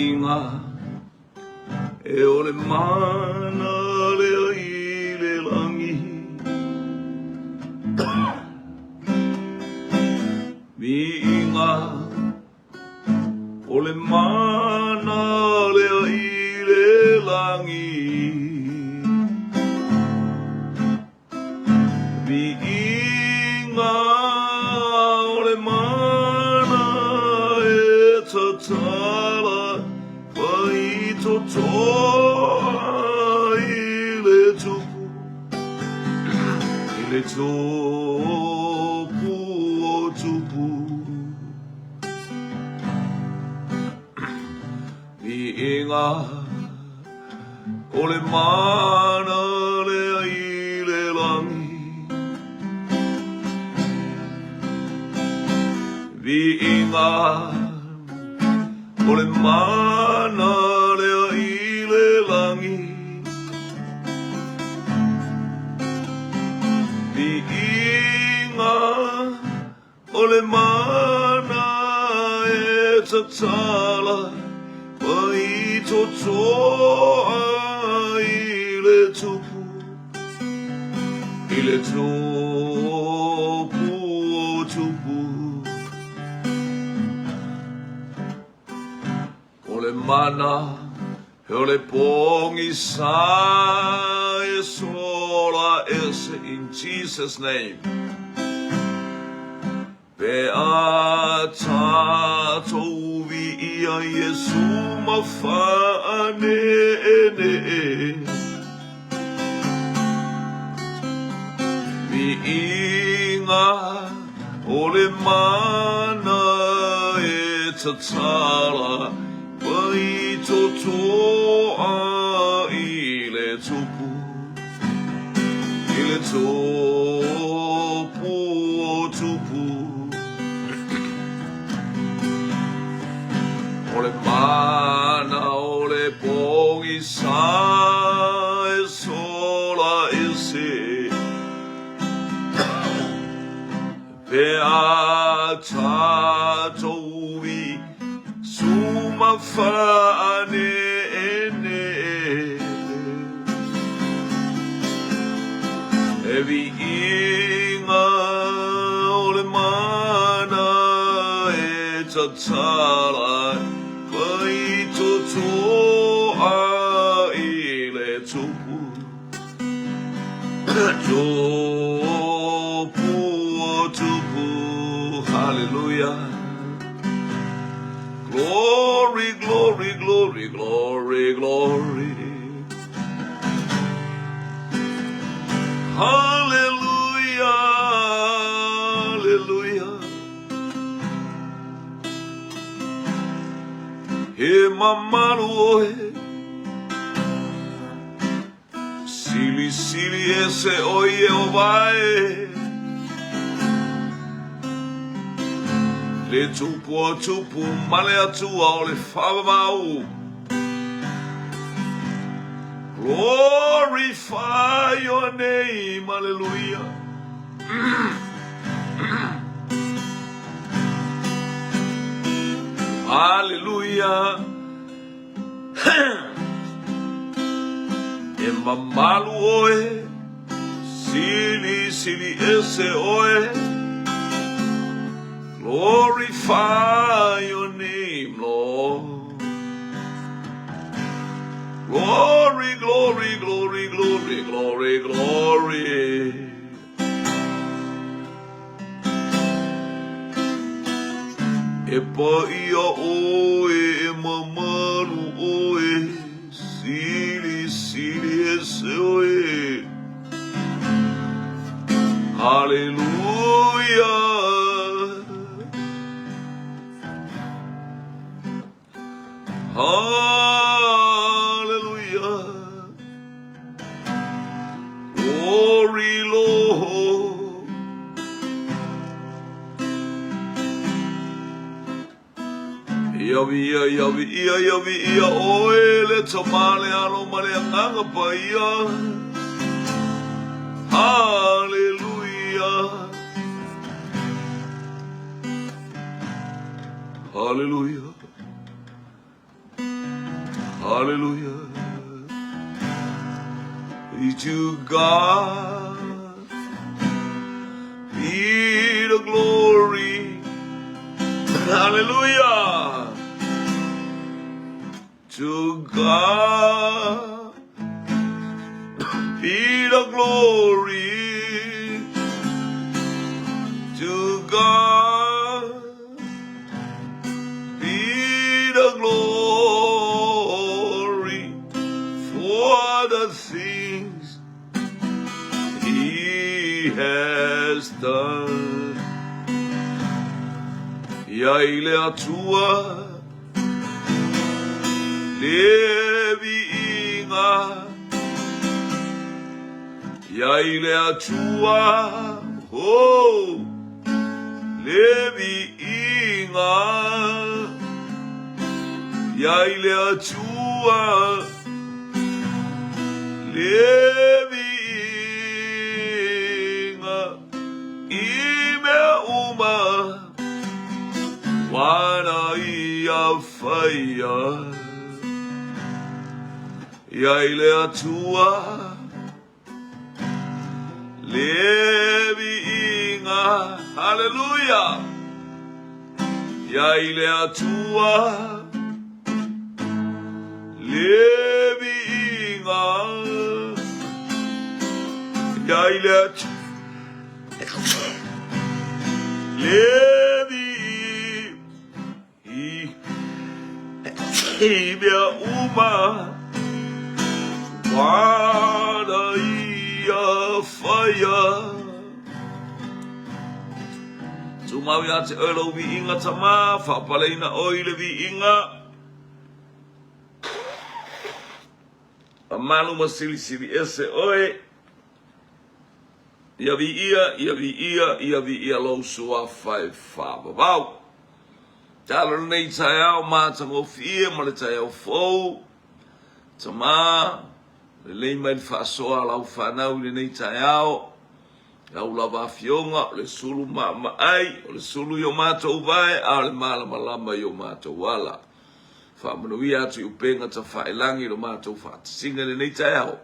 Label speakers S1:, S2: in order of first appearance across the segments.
S1: inga e ole mana lea i le langi mi inga ole mana lea i le langi mi inga ole mana e tatala pai totoa i le tupu i le topu o tupu mi inga ole mana lea i le langi mi inga ole mana lea i le langi mi inga ole mana e tatala pai totoa i le tupu i le topu o tupu ole mana he ole pongi sa e sola ese in Jesus' name. Pe a tātou vi ia Yesu mawhaane ene vi inga ole mana e tatala pai totoa i le tupu i le topu o tupu ole mana ole pongi sa e sola ese pe a tātou vi suma whaane ene e vi inga ole mana e tatala pai totoa i le tupu topu o tupu hallelujah. Glory, glory, glory, glory, glory. Hallelujah, hallelujah. He mamalu oe, sili sili ese oye ovae. Le tupu o tupu male atua o le whamau. Glorify your name, hallelujah. Hallelujah. E mamalu oe, sili sili ese oe. Glorify your name, Lord. Glory, glory, glory, glory, glory, glory. E pa ia oe, e mamalu oe, sili, sili ese oe. Hallelujah. Hallelujah. Glory, Lord. Yavi, yavi, yavi, ya oele tamale ano male anganga pa ia. Hallelujah. Hallelujah. Hallelujah. To God be the glory. Hallelujah. To God be the glory. To God be the glory for the things He has done. Ya ile atua levi inga, ya ile atua oh levi inga, ya ile atua levi inga, ime uma wana ia faya, ya ile atua levi inga. Hallelujah. Ya ile atua levi inga, ya ile atua levi ibia uma wana ia faya. Tumawi ate elo vi inga tama, whapaleina oile vi inga. Amanu masili sili ese oe. Ia vi ia lo sua fai whababau. Tala nei tai au mata mo fie, ma le tai au fou. Tama, le lei mai whaasoa lau whanau le nei tai au. Au lava fionga, le sulu ma ai, o le sulu yo mātou vai, a le malama yo mātou wala. Whamanui atu i upenga ta whaelangi lo mātou whaatasinga le nei tai au.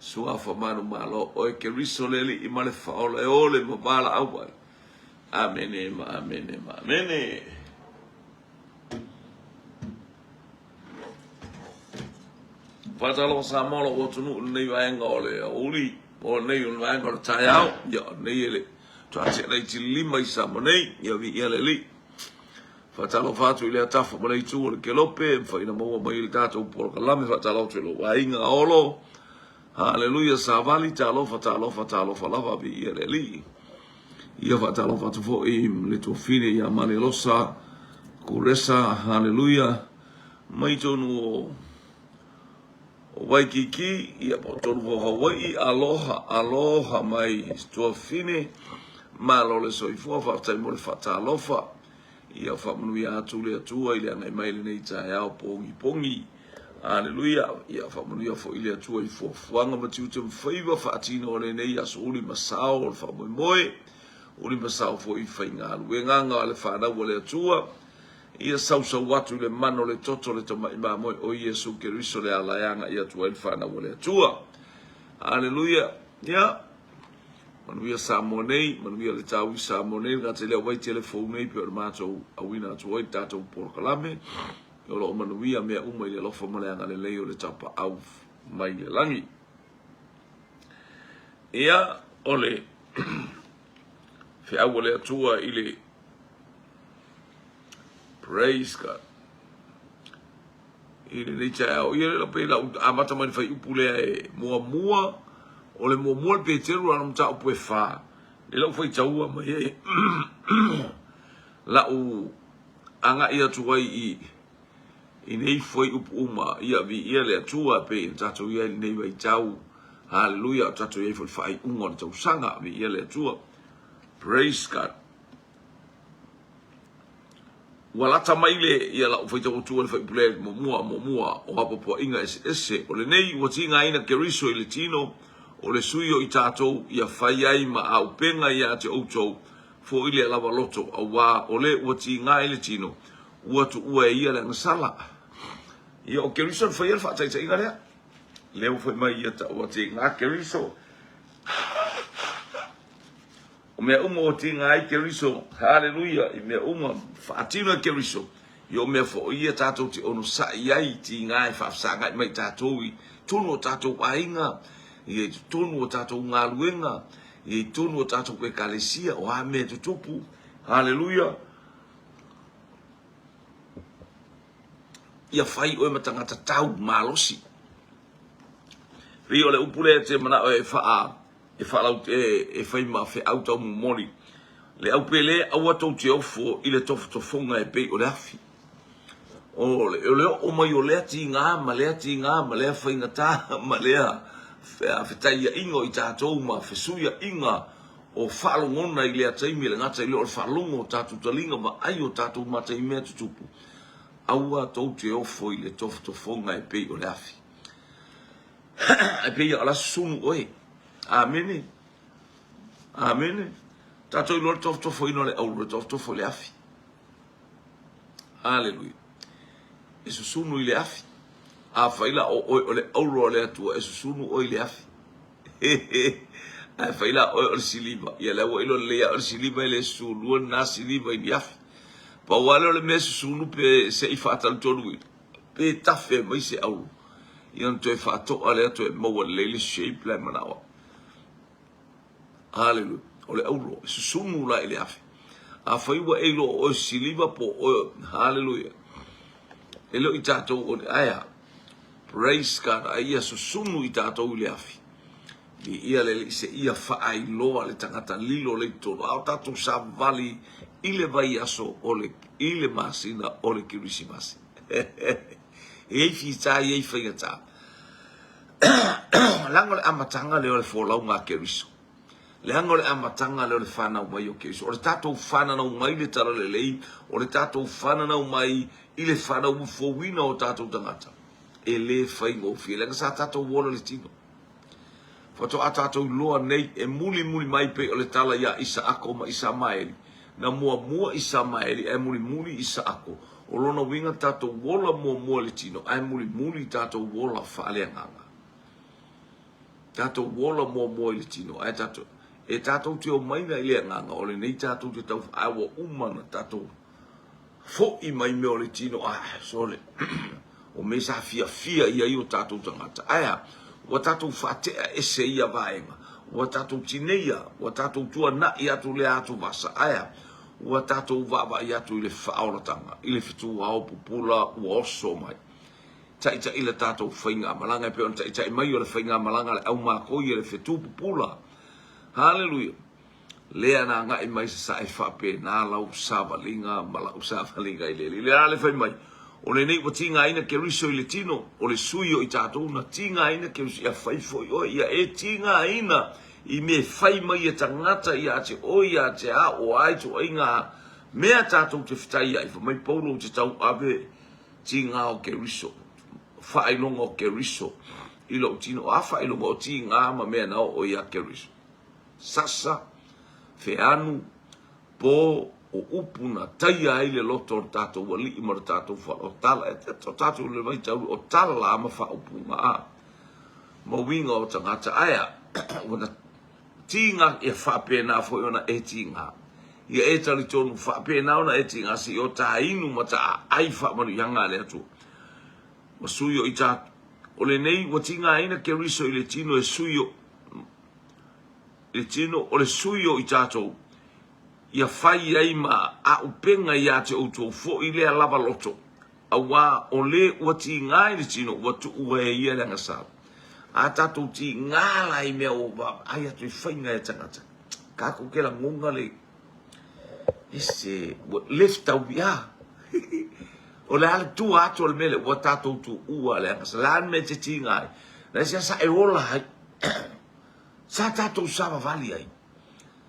S1: Sua whamanu malo, oe ke riso leli i male whaole ole ma wala au vai. Amene, ma amene, ma amene. Whatalo sa molo o tunu nei waenga ole a uli. O nei un wanga o tai au, ya nei ele. Tua te nei ti lima i sa monei, ya vi ia le li. Whatalo whatu i lea tafa monei tu o le kelope, whaina maua mai ili tātou polo kalame, whatalo tu ilo wainga olo. Hallelujah, sa vali talofa lava vi ia le li. Ia whatalo whatu fo i le tua fine ia mane losa, kuresa, hallelujah. Mai tonu o Waikiki, ia po tonu o Hawaii, aloha mai tua fine, malo le soifua, whatai mo le whatalofa, ia whamanui atu le atua, ile anai mai le nei tae au pongi, hallelujah, ia whamanui fo ile atua i fuafuanga matiuta mwhaiva, whaatino o le nei aso uli masao, o le whamoimoe, uli masao fo i whainga aluenganga, le whanau o le atua, ia sausa watu le mano le toto le toma ima moe o Yesu Keriso le alayanga ia tua ilfana wale atua. Hallelujah. Ia. Manuia sa monei, manuia le tawi sa monei, ngate lea wai telefonei pe o le mātou awina atua i tātou polo kalame. O lo manuia mea uma i le lofa maleanga le leo le tapa au mai le langi. Ia ole fe au le atua i le praise God. Ile nei chao, ile la pela amata mai fai upule e mua o le mua le peteru ana mta upu e fa. Le la fai chaua mai e la u anga ia tuai i nei foi upu uma ia vi ia le atua pe tato ia nei vai chau. Hallelujah, tato ia fai unga tau sanga vi ia le atua. Praise God. Walata maile ia la ufaita utua le faipule mua o hapopo inga ese o le nei wati inga ina keriso i le tino o le suio i tātou ia whai ai ma au penga ia te outou fo ile lava loto a wā o le wati inga i le tino ua tu ua ia le ngasala ia o keriso fa ia fa tai tai ngale leo foi mai ia ta o te nga keriso o me umo te nga ai keriso haleluya i me umo fa atino keriso yo me fo ia tato te ono sa ia ti nga fa sa nga mai tato i tunu tato ainga i tunu tato nga luenga i tunu tato ke kalesia o a me tupu haleluya ia fai o matanga tau malosi rio le upule te mana e fa lau e fai ma fe auto moni le au pele au ato te ofo i le tofu fonga e pe o le afi o le o mai o le ti nga ma le fai ngata ma le fe tai ingo i tatou ma fe suia inga o falongona i le ataimi le ngata i le o falongo tatu talinga ma ai o tatu mata i mea tutupu au ato te ofo i le tofu fonga e pe o le afi e pe ala sunu oi amene amene tato i lor tofu fo ino le au le tofu fo le afi haleluya e sunu i le afi a faila o le au le atua e sunu o i le afi a faila o le siliva ia le o ilo le o siliva le sunu na siliva i afi pa wala le mes sunu pe se i fatal tonu pe tafe mai se au ia to e fato ale to e mo le shape la manawa haleluya o le au sunu la i le afi a faiwa e lo o siliva po o haleluya elo i tatou o aya praise God ia susunu i tatou i le afi li ia le se ia faai loa le tangata lilo le tolo au tatou sa vali i le vai aso o le i le masina o le kirisimasi e fita i e whaingata lango le amatanga le o le folau ngā keriso le ango le amatanga le o le whanau mai o keriso o le tatou whanau mai le tara le lei o le tatou whanau mai i le whanau fowina o tatou tangata e le whaingo fia lenga sa tatou wona le tino fato a tatou loa nei e muli mai pe o le tala ia isa ako ma isa maeli na mua isa maeli e muli isa ako o lona winga tatou wola mua le tino ai muli tatou wola whaaleanganga tatou wola mua le tino ai tatou e tatou te o maina i le nganga o le nei tatou te tau awa umana tatou fo i mai me o le tino sole o me sa fia ia i o tatou tangata aya o tatou whatea e se ia vaenga o tatou tineia o tatou tua na i atu le atu vasa aya o tatou vava i atu i le whaoratanga i le fitu ao pupula o oso mai taita i le tatou whainga malanga e peon taita i mai o le whainga malanga le au mako i le fitu pupula haleluya lea na nga i mai sa e whape na lau savalinga malau savalinga i le ale whai mai o le nei wa tinga ina ke riso i le tino o le suio i tātou na tinga ina ke riso ia whaifo i o ia e tinga ina i me whai mai e tangata i a te o i a te a o ai to inga mea tātou te whitai ai fa mai paulo te tau ave tinga o ke riso whailonga o ke riso i lo tino a whailonga o tinga ma mea nao o i a ke riso sasa feanu po o upuna taia ai le loto o tatou wali i mara tatou wha o tala e o tatou le vai tau o tala la ama wha upunga a mawinga o tangata aya wana tinga e whapena fo i ona e tinga ia e tali tonu whapena ona e tinga si o ta inu mata ai wha manu yanga le atu masuyo i tatu o le nei wa tinga ina ke riso i le tino e suyo le tino o le suyo i tatou ia fai ai ma a upenga ia te outou fo i lea lava loto a wā o le ua ti ngai le tino ua tu ua e ia lenga sa a tatou ti ngala i mea o wa ai atu i whainga e tangata kako ke la ngonga le ese left au bia o le ale tu atu le mele ua tatou tu ua lenga sa lan me te ti ngai na sia sa e ola hai sa tatou sava vali ai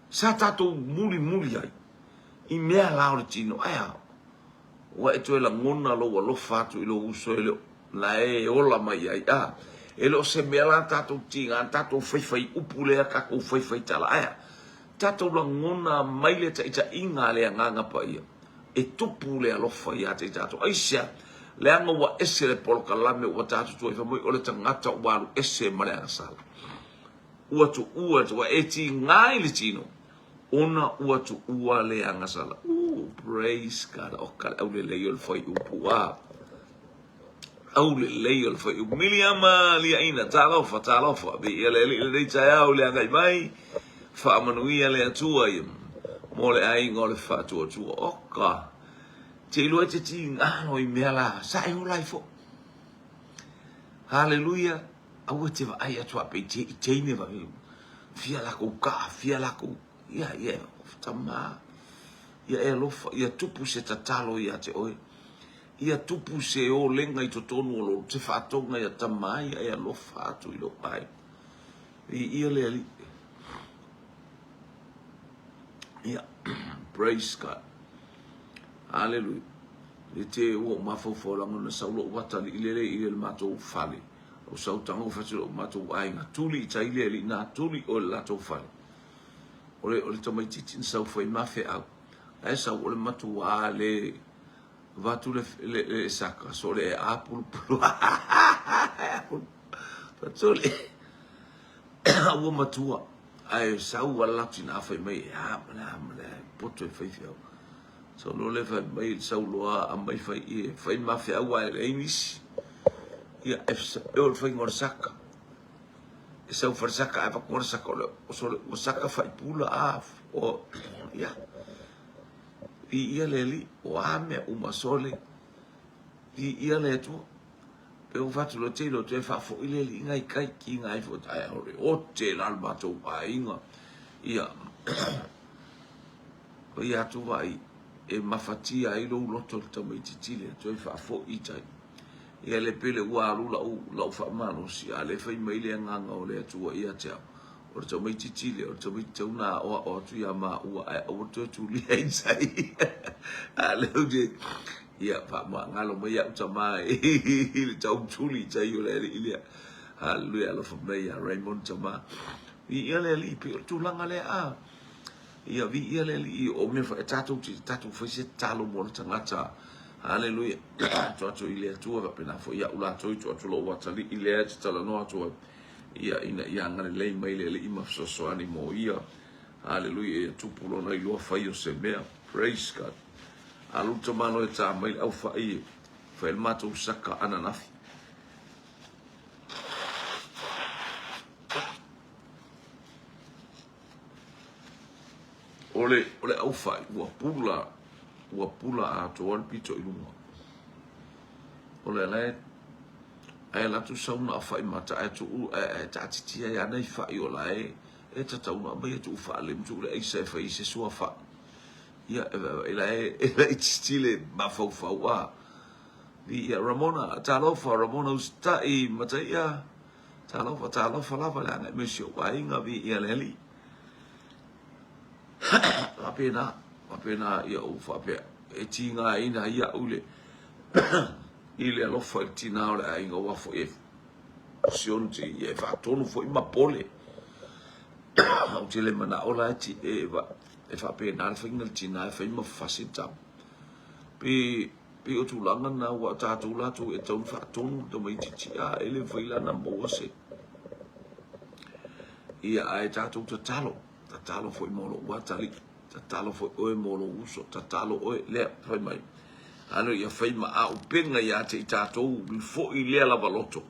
S1: sa tatou muli ai i mea lao le tino aya wa e toe la ngona lo wa lo fatu i lo uso e lo la e ola mai ai e lo se mea la tatou tinga tatou whaiwhai upulea kako whaiwhai tala aya tatou la ngona mai le ta ita inga le nganga pa ia e tupu le alofa ia te tatou aisia le anga wa ese le polo kalame wa tatu tu fa moi o le tangata wa ese mare asala ua tu wa eti ngai le tino ona ua tu ua le anga sala praise God o kala au le leio le foi upua au le leio le foi miliama li aina talo fa bi le taya o le anga mai fa manuia le atua i mo le ai ngole fa tu oka te lo te tinga no i mela sai o lai fo hallelujah au te va ai atua pe te ne va fia la ko ya tama ya elofa ya tupu se tatalo ya te oi ia tupu se o lenga i totonu o lo te whātonga ia tamai ia lo whātu i lo pai ia le ali ia praise God hallelujah le te o mawhawhoranga na saulo watali i le matou whale o sautanga o whatu o matou ainga tuli i taile ali nā tuli o le latou whale o le tamai titin sau whai mawhe au ai sa o le matou a le vatu le saka so le apul patole o matua ai sa o la tina fa mai mala poto fa fio so no le fa mai sa lo a mai fa ma fa wa le inis ia o fa ngor saka sa o fa saka a pa ngor saka o saka fa pula a o ia ia leli o ame uma sole ia le tu pe o fatu lo te fa fo ile li ngai kai ki ngai fo tai o te la ba to pa inga ia o ia tu vai e mafatia i lo to to me titile to fa fo i tai ia le pele wa lu la fa mano si ale fa mai le nganga o le tu ia te o to me titile o to me tuna o tu ya ma o to tu li ai sai ale de ia pa ma ngalo me ya tama le tau tuli tai o le ile haleluya lo fa mai ya Raymond tama ia le li pe tu langa le a ia vi ia le li o me fa tatu fa se talo mo tangata haleluya to ile tu va pena fo ia ula to lo wa tali ile tala no to ia ina ia ngare lei mai le ima so ani mo ia hallelujah tu pulo na ilo fa io se mea praise God alu to mano e ta mai au fa i fa el mato saka ananafi ole au fa wa pula a to one pito i lumo ole le ai la tu sauna fa mata ai tu ta titia ya nei fa yo lai e ta tauna mai tu fa le mtu le se fa se so fa ya ela stile ma fa wa vi Ramona ta lo fa Ramona sta I mata ya ta lo fa la fa la me sio wa inga vi ya leli la pena ya u fa pe e tinga ina ya ule ile lo fa tina ora inga wa fo e sionti e fa tonu fo ma pole o tele mana ola ti e fa pe na fa inga tina fa ma fasita pe o tu langa na wa ta tu la tu e ton fa tonu do mai ti a ele fa ila na mo se ia ai ta tu talo fo mo lo wa tali talo fo o mo lo uso talo o le fa mai ano ia fai ma a upenga ia te tatou fo I lea lava loto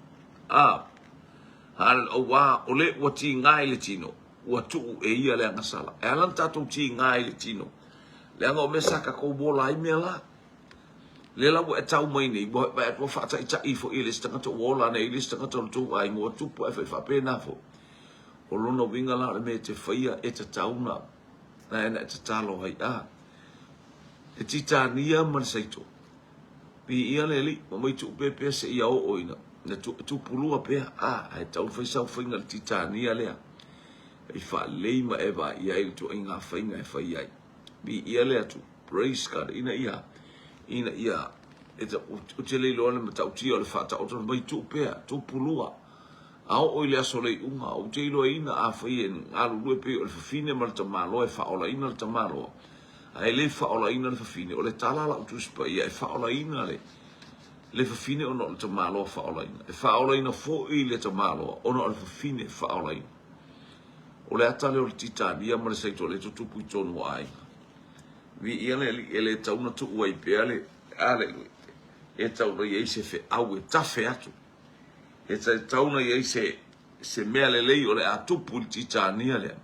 S1: hana o wa o le wa ti ngai le tino wa tu e ia le ngasala e alan tatou ti ngai le tino le anga o me saka ko bola I me la le la wa tau mai nei bo ba to fa ta I fo I le stanga to wola nei le stanga to tu ai mo tu po fa pe na fo o lono winga la me te faia e te tauna na te talo ai e titania man saito pi ia leli mo mai tu pepe se ia o ina na tu pulua pe ai tau fa sa finga titania le e fa lei ma eva ia I tu inga finga e fa ia bi ia le tu praise God ina ia e o te le lo le tau ti o le fa ta o mai tu pe tu pulua au o le sole unga o te lo ina a fa ia alu lu pe o le fine mal ta malo e fa o la ina ta malo ai le fa ola ina le fine o le tala la tu spa ia fa ola ina le le fafine ona o le tamaloa fa'aolaina. E fa'aolaina fo'i le tamaloa ona o le fafine fa'aolaina. O le ata le o le titania ma le saito le tutupu I tonu ai. Vi ia le tauna tu uai pea le ale e tauna iei se fe au e tafe atu. E tauna iei se mea le lei o le atupu le titania le.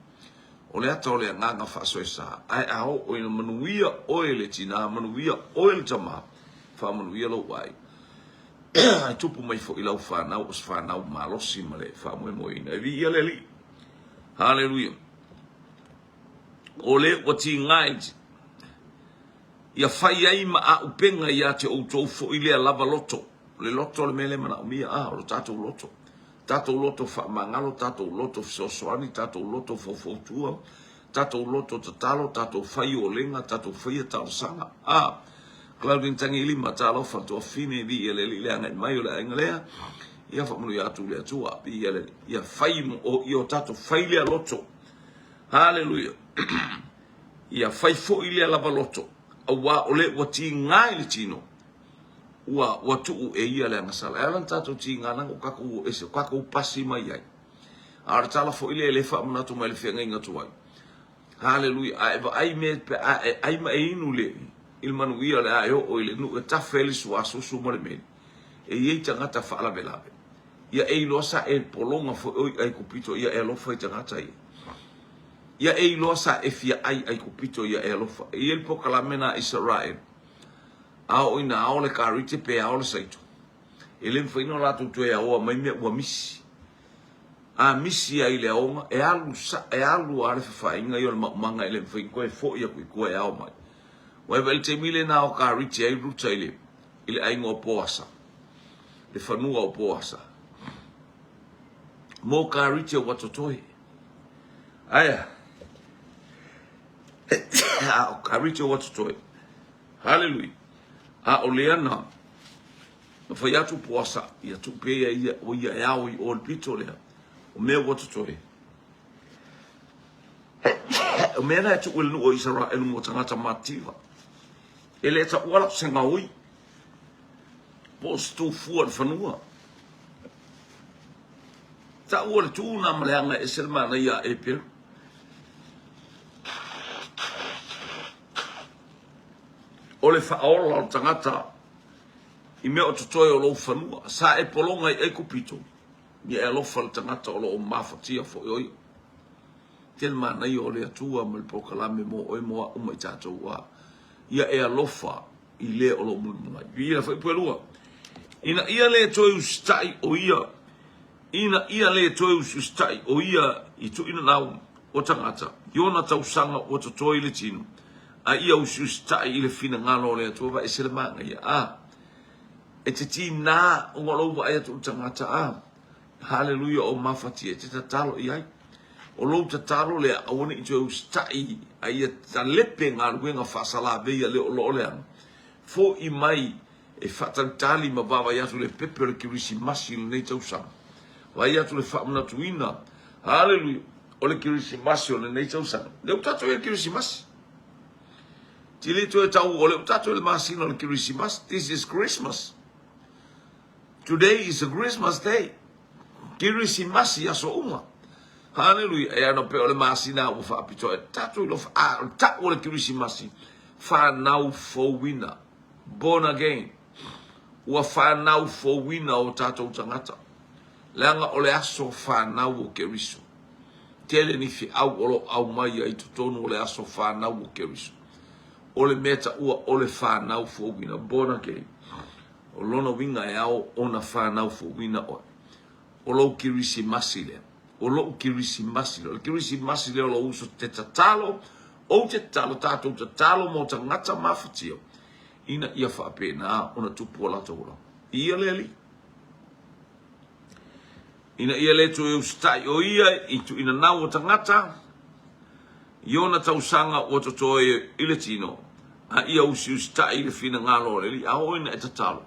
S1: O le ata o le nganga whaasoe sa. Ai ao o ina manuia oe le tina, manuia oe le tama. Wha manuia lo wai. Ai tupu mai fo ilau whanau, os whanau malosi ma le whamoe moina. E vi ia le li. Hallelujah. O le wati ngai. Ia whai ai ma a upenga ia te outou fo i lea lava loto. Le loto le mele mana umia o tatou loto. Tatou loto wha mangalo, tatou loto fisosoani, tatou loto fofotua, tatou loto tatalo, tatou whai o lenga, tatou whai tau sanga. Claudine tangi lima talo whatua fine vi ele li lea ngai mai o le aingalea. Ia whamunu ia atu lea tua, ia whai mo o i o tatou whai lea loto. Hallelujah. Ia whai fo i lea lava loto. Awa ole wati ngai le tino. Ua tuu e ia le ngasala. Elan tatou ti ngana o kaku ese kaku pasi mai ai. Ara tala fo ile le fa manatu mai le fenga ingatu ai. Hallelujah. Ai me ai ma inu le il manu ia le ayo o ile nu ta felis wa susu mo le me. E ye tanga ta fa la vela. Ia e losa e polonga fo ai kupito ia e lo foi tanga tai. Ia e losa e fia ai kupito ia e lo fa. E il pokala mena Israel. Ao ina ao le karite pe ao le saito. Ele mfaino la tu e ao mai me wa misi. Misi ai le aonga e alu ale fa inga yo manga ele mfaino ko e fo ia ku e ao mai. Wa vel te mile na o karite ai ruta ile. Ile ai ngo poasa. Le fanua o poasa. Mo karite wa totoi. Aya. O karite wa totoi. Hallelujah. O leana, na whai atu poasa, ia tu pēia ia o ia eau I o le pito lea, o mea watu toe. O mea na tu uelenu o Israel mo tangata mativa. E le ta uala senga oi, po stu fua le whanua. Ta uale tu na maleanga e selmana ia e pēr. O le whaola o tangata I mea o tutoe o lou whanua. Sa e polonga I kupito. Ia e lofa le tangata o loo mawhatia fo I oi. Tel manai o le atua ma le pokalame mo oi moa uma I tātou wa. Ia e alofa I le o loo mulmungai. Ia whai puelua. Ina ia le toi ustai o ia. Ina ia le toi ustai o ia I tu ina nau o tangata. Iona tausanga o tutoe le tinu. A ia usustai I le fina ngalo le atua wa e sele manga ia e te ti nā o ngolo wa e tu tangata hallelujah o mawhati e te tatalo I ai o lou tatalo le awane I tu ustai a ia ta lepe ngā ruenga whasala veia le o lo le anu fo I mai e whatantali ma wawa I atu le pepe le kirisi masi le nei tausanga wa I atu le whamana tuina hallelujah o le kirisi masi o le nei tausanga le utato e kirisi masi Tili tu e tau ole utato le masino le Christmas. This is Christmas. Today is a Christmas day. Christmas ya so uma. Hallelujah. E ano pe ole masina o fa pito e tatu lo fa ta ole Christmas. Fa now for winner. Born again. Wa fa now for winner o tato tangata. Langa ole aso fa now o keriso. Tele ni fi au mai ai tutonu ole aso fa now o keriso. Ole meta ua ole whanau fo wina born again. O lona winga e ao ona whanau fo wina o. O lo kirisi masile. O lo kirisi masile. O kirisi masile o lo uso te tatalo. O te talo tato te talo mo ta ngata mawhatio. Ina ia whapena ona tupu o lata ora. Ia le ali. Ina ia le to e ustai o ia I tu ina nau o ta ngata. Iona tausanga o totoe ile tino. A ia ustai le fina ngalo le li a oina e tatalo.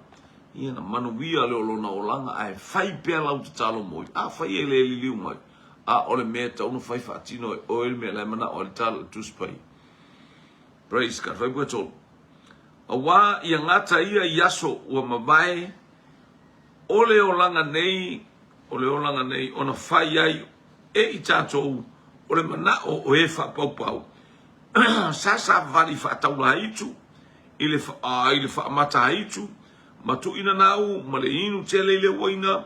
S1: Ia na manuia le olona o langa ai fai pea lau tatalo moi. A fai e le liu mai. A ole mea ta unu fai fatino o ele mea le mana o le talo tu spai. Praise God. Fai bua tolu. Awa ia ngata ia yaso ua mabae ole o langa nei ona whai ai e i tātou ole mana o e whapau sa vali whaataula hitu ile whaamata hitu matu ina nau ma le inu tele le waina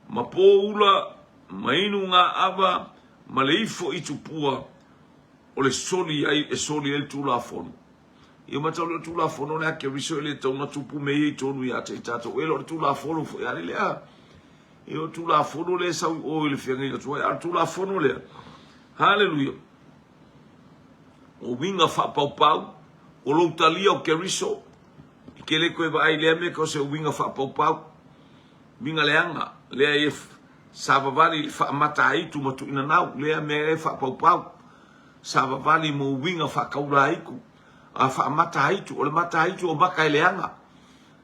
S1: ma pōula ma inu ngā awa ma le ifo itu pua o le soli ai e soli el tula fonu ia matau le tula fonu le ake riso ele tau na tupu me i tonu ia te tātou e lo le tula fonu fo ia lea e o tula fonu le sau o ile whianga ina tua e tula fonu lea hallelujah o winga whapau o lo talia o ke riso ke le koe vai lea me ko se winga whapau winga leanga lea e savavali whaamata aitu matu ina nau lea me e whapau savavali mo winga whakaura aiku a whaamata aitu o le mata aitu o maka leanga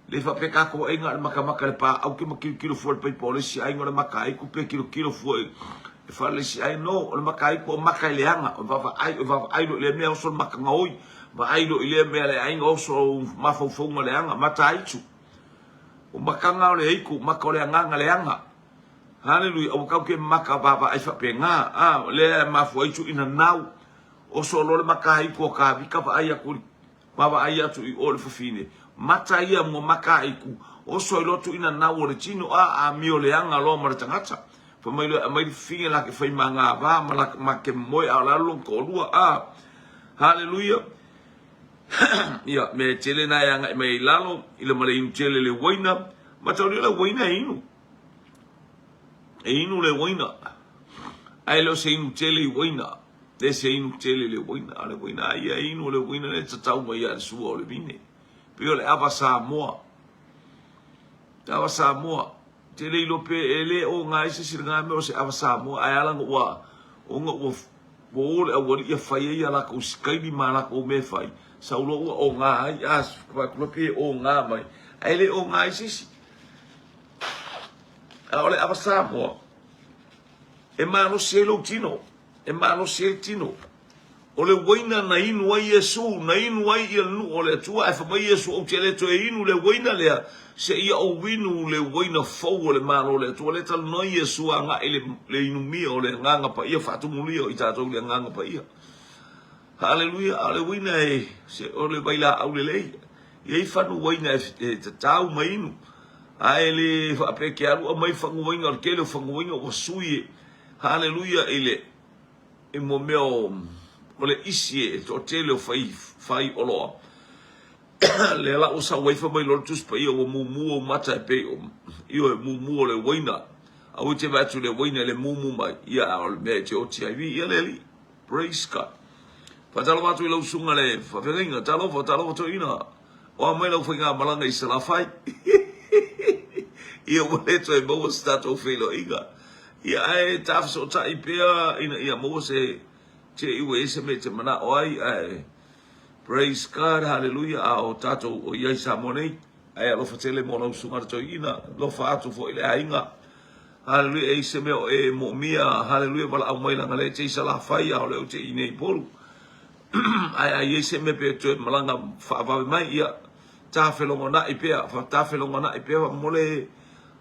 S1: le whapeka ko inga le maka le pa au ke makilo fuwa le peipo le si ainga le maka aiku pe kilo fuwa e wha le si ai no o le maka aiku o maka leanga o vava aido le mea oso maka ngaoi ma aido ile mea le ainga oso mafaufaunga leanga mata aitu o maka ngao le aiku maka o le anganga leanga hallelujah o kau ke maka baba ai whapenga le mafu aitu ina nau o solo le maka aiku o ka vika pa ai akuri baba ai atu i o le fafine mata ia mo maka aiku o so lotu ina nau o le tino a mio le anga lo ma tangata fa mai finge la ke fai manga ba ma ke moi ala lo ko lua hallelujah ia me tele na yang mai lalo ile male in tele le waina ma tau le waina inu le waina ai lo se inu tele waina le se inu tele le waina le waina ia inu le waina le tatau mai al suo le vine pio le ava Samoa tele lo pe ele o ngai se sirga me o se ava Samoa ai ala ngwa o ngwa bol a wori ia fai ia la ko skai di mala ko me fai saulo o ngai as pa pe o nga mai ai le o ngai sisi ole ava Samoa e mano selo tino ole waina na inu ai Yesu na inu ai ia nu ole tua e fa mai Yesu o tele to inu le waina le se ia o winu le waina fo le mano le to le tal no Yesu anga le inu mi ole nganga pa ia fa tu muli o ita to le nganga pa ia hallelujah ale waina e se ole baila au le ia fa no waina e tau mai inu ai le fa pe ke alu mai fa waina ke le fa waina o sui hallelujah ile e mo meo ole isi to tele fai olo le la usa wai fa mai lotus pa io mumu mata pe io mumu le waina au te va tu le waina le mumu mai ia al me te o ti ai ia le praise God fa talo va tu le usunga le fa venga talo to ina o mai lo finga malanga i sala fai ia mo le to e mo stato filo iga ia ai taf so tai pe ina ia mo se te iwe ese me te mana oi praise God hallelujah o tato o ia Samoa ai lo fatele mo no sunga to ina lo fa atu fo ile ainga hallelujah ese me o e mo mia hallelujah bala au mai langa le te sala fai o le te ine polu ai ese me pe to malanga fa va mai ia ta felongona ipea fa ta felongona ipea mo le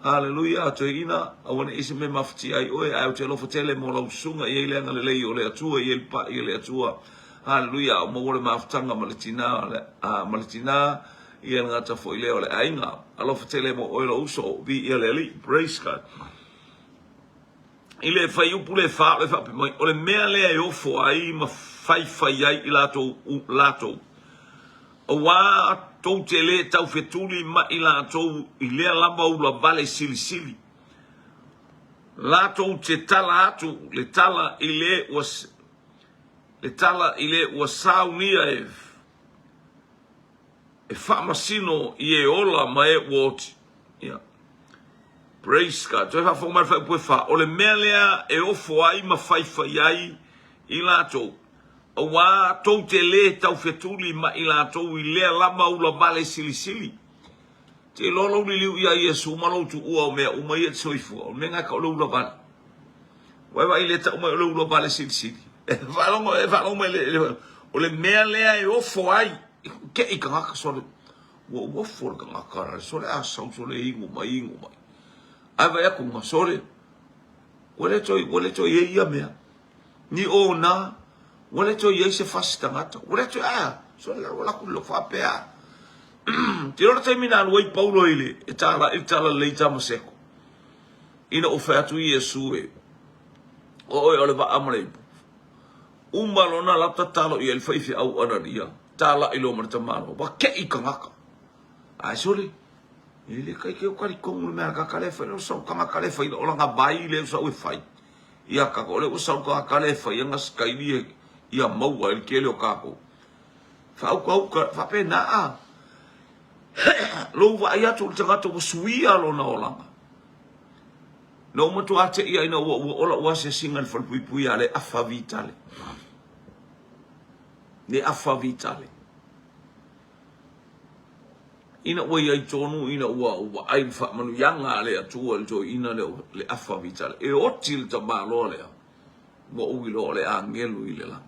S1: hallelujah to ina awana isi me mafti ai oe au te lo fatele mo lo sunga i le ngale le o le atua i le atua hallelujah mo le maftanga malitina malitina i nga ta fo ile o le ainga alo fatele mo o lo uso vi le praise God ile fai u pule fa le fa o le mea le o fo ai ma fai ai i lato o wa tau te le tau fetuli ma i la tau i lea lamba ula vale sili la tau te tala atu le tala i le was saunia e whamasino i e ola ma e woti praise God toi fa mai fa pue fa o le mea lea e ofo ai ma fai ai i la tau o wa tau te le tau fetuli ma i la tau i lea lama ula vale sili te lolo li liu ia Yesu malo tu ua o mea uma ia tsoifu o menga ka ula vale wai le tau ma ula vale sili valongo le o le mea lea e ofo ai ke i kanga sole Wa for ka ngakara sole a sau sole ingu mai. Ava ya ku masole. Wale toi ye ia mea. Ni o na wale toi ye se fasta ngata. Wale toi sole wala ku lo fa pea. Tiro te mina wai Paulo ile itala le tama seko. Ina ofatu Yesu e. O ole va amre. Umbalo na la tatalo i el faifi au anaria. Tala ilo marta mano. Ba ke i kangaka. Ai sole. Ile kai ke kari kongu me ka kale fa no so kama kale fa ilo nga bai le so we fai. Ia ka ole o so ka kale fa ia ngas kai ni ia mau el ke le ka ko. Fa ka fa pe na lo va ia tu tanga to suia lo na olanga. No mo tu ate ia ina ola wa se singal fal pui ale afa vitale. Ne afa vitale. Ina wa ia tonu ina wa ai fa manu yanga le atu al jo ina le afa vitale. E otil ta ba lo le. Mo u lo le angelu ile la.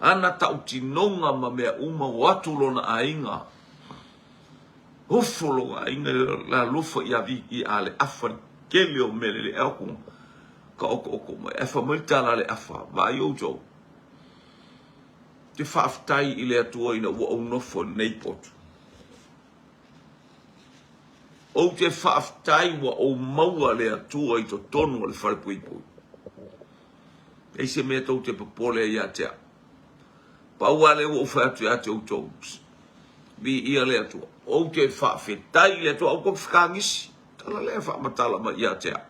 S1: Ana tauti nonga ma mea uma watu lona ainga. Hofolo ainga la lufa ia vi i ale afa kele o mele le elku. Ka oko ma efa multala le afa va yo jo. Te whaaftai i le atua ina ua au nofo nei potu. O te whaaftai ua au maua le atua i to tonu le whalepuipui. E se mea tau te papole ia tea. Paua le ua uwhatu ia te utos. Vi ia le atua. O te whaafetai le atua au kwa whikangisi. Tala le whaamatala ma ia tea.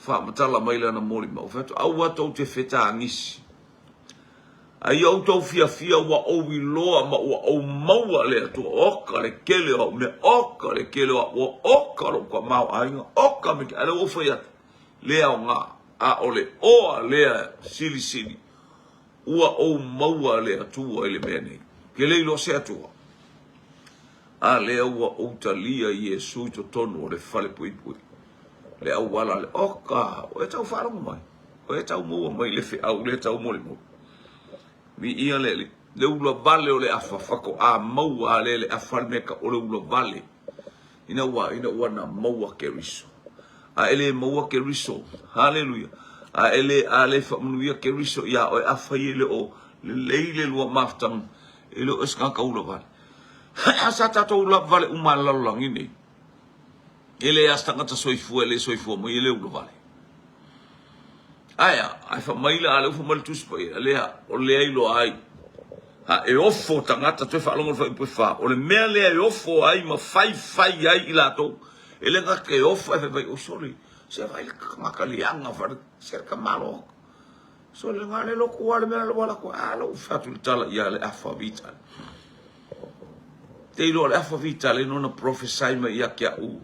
S1: Whaamatala maila na mori ma uwhatu. Au atau te whetangisi. Ai au tau fia wa au iloa ma ua au maua le atua oka le kele o me oka le kele o oka lo kwa mau ainga oka me ale o fia le au nga a ole oa le sili ua au maua le atua ele mene kele lo se atua a le ua au talia Yesu to tonu le fale pui le au wala le oka o e tau wharongo mai o e tau mua mai le fi au le tau mole mo vi ia le ula vale o le afa fako a maua le afa meka o le ula vale ina ua na maua ke riso a ele maua ke riso haleluya a ele fa munuia ke riso ia o afa ile o le leile lua maftang ele o ska ka ula vale asa tato ula vale umalalang ini ele asta ngata soifu mo ele ula vale aya ai fa maila ale fu mal tuspa ale o le ai lo ai ha e ofo tangata te fa longo fa ipufa o le mea le e ofo ai ma fai ai ilato ele nga ke ofo e vai o sorry se vai makalianga fa cerca malo so le ngale lo kuale me lo wala ko alo fa tu tala ya le afa vital te lo le afa vital no na prophesy ma ya kia u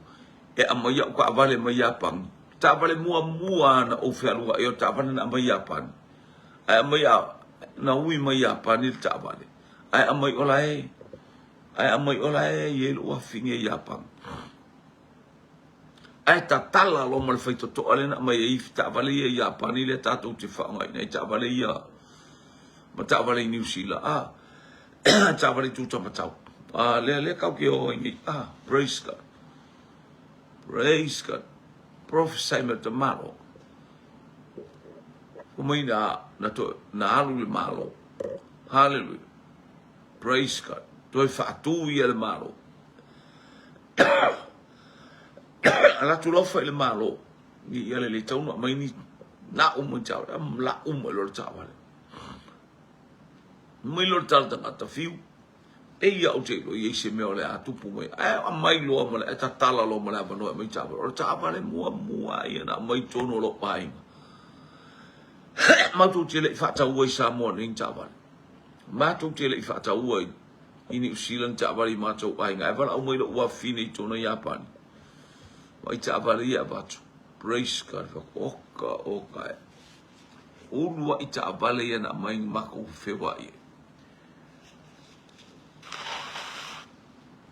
S1: e amaya ko avale ma ya pang ta vale mua na o fia lua e o ta vale na mai apan ai mai na ui mai apan il ta vale ai amai olae ye lua finge yapang ai ta tala lo mal feito to ale na mai i ta vale ye yapan ile ta tu te fa ngai nei ta vale ia ma ta vale New Zealand ta vale tu ta matau le kau ke o ngi praise God prophesy me te malo. Kumai na alu le malo. Hallelujah. Praise God. Toi whaatu ia le malo. Ala tu lofa le malo. Ni ia le taunu mai ni na tau. La lor tau. Mai lor tau tangata fiu. E ia o te lo i se mea o le atupu mai. A mai loa ma le, e ta tala loa ma le apanoa mai tawale. O le tawale mua ia na mai tono lo painga. Mātou te le i whata ua i Samoa ni tawale. Mātou te le i whata ua i New Zealand tawale i mātou painga. E wala au mai lo ua fine i tono i Japani. Mai tawale ia batu. Praise God. Oka e. Ulua i tawale ia na mai mako whewa ia.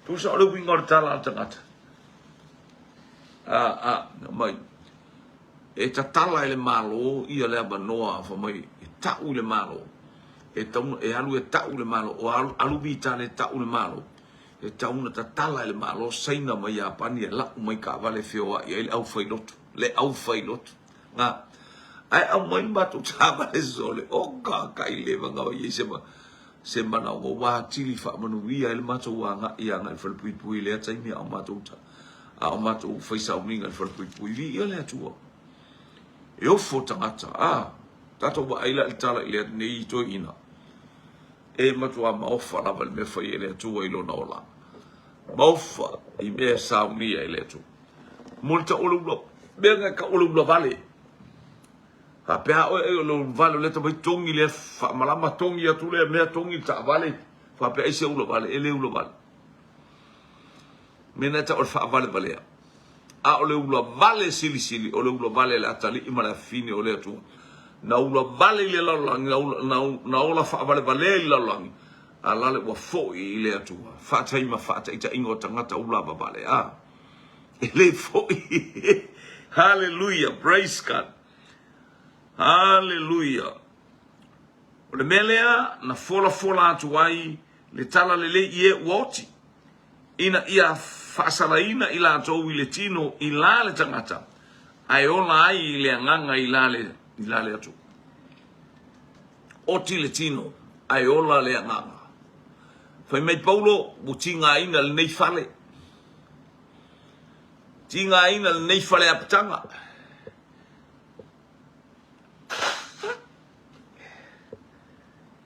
S1: Tu sa ole winga o tala tangata. Mai. E ta tala ele malo ia le abanoa fa mai. E tau le malo. e tauna e alu e tau le malo o alu vita le tau le malo e tauna tatala le malo saina mai a pani e la mai ka vale fioa i le au failotu nga ai au mai batu tava le sole o ka kai le vanga i se mana o wa tili fa manu ia le mato wanga ia nga fa pui le taimi au mato faisa o ninga fa pui ia le atua e o fotangata tato wa ila itala ile nei to ina e matua maofa na val me fa ile atua ilo na ola maofa i me sauni ile tu multa ululo benga ka ululo vale pe a o lo vale le to tongi le fa malama tongi atu le me tongi ta vale fa pe ese ulo vale ele ulo vale mena ta o fa vale a o le ulo vale sili o le ulo vale la tali i mala fine o le atu na ulo vale le lalang na ola fa vale le lalang ala le wa fo i le atu fa tai ma fa tai ta ingo tangata ula vale ele fo hallelujah praise God. Hallelujah. O le melea na fola atu ai le tala le ie woti. Ina ia fasalaina ila atou i le tino i la le tangata. Ai ola ai i le anganga i la le atu. Oti le tino ai ola le anganga. Fai mai Paulo butinga ina le nei fale. Tinga ina le nei fale apitanga.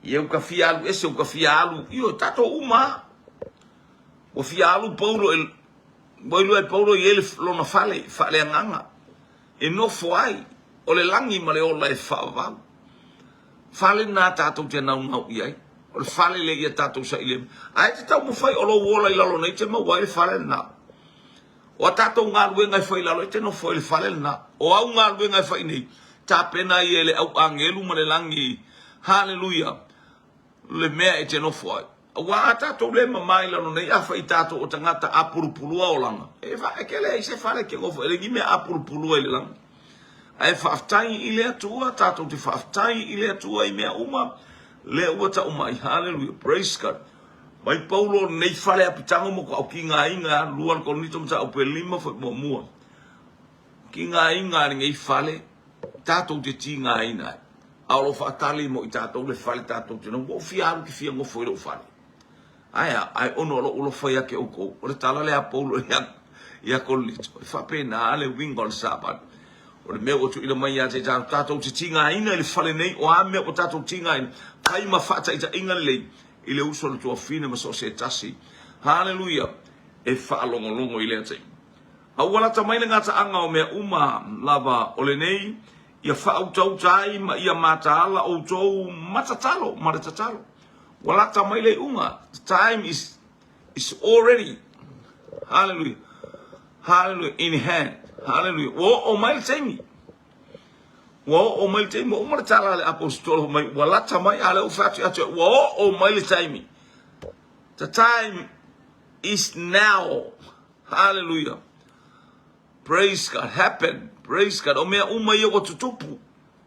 S1: Eu kafialu esse o kafialu io tato uma o fialu Paulo el boilo e Paulo e ele lo na fale nganga e no foi o le langi male o le fava fale na tato te na ia o le fale le ia tato sa ile ai te tau mo fai o lo wola i lo nei te mo wai fale na o tato ngalu ngai fai la lo te no foi le fale na o au ngalu ngai fai nei ta pena i ele au angelu male langi hallelujah le mea e te no foi. Wa tato le mamai la no nei afa i tato o tangata apurupulua o langa. E fa e kele se fale ke ngofo ele gime apurupulua ile langa. Ai fa aftai ile atua tato te fa aftai ile atua i mea uma le ua ta uma i hallelujah praise God. Mai Paulo nei fale apitango mo ko ki nga inga luan ko nito mta o pe lima fo mo mua. Ki nga inga ngai fale tato te ti nga ina. Aulo fatali mo itato le fale tato te no fiaru ki fia ngo foi lo fale ai ono lo ulo foi ke uko o le tala le Paulo ya kolito fa pena le wingol sabat o le meu tu ilo mai ya te tato te tinga ina le fale nei o ame o tato tinga ina kai ma fata ita inga le ile uso le tua fine ma so se tasi hallelujah e fa longo ile te awala tamai le ngata anga o me uma lava o le nei ia fa autou tai ma ia matala o tou matatalo wala tamai le unga time is already hallelujah in hand hallelujah o mai taimi o matala le apostolo mai wala tamai ale o fatu atu o mai taimi the time is now hallelujah praise God happen praise God o mea uma ia o tutupu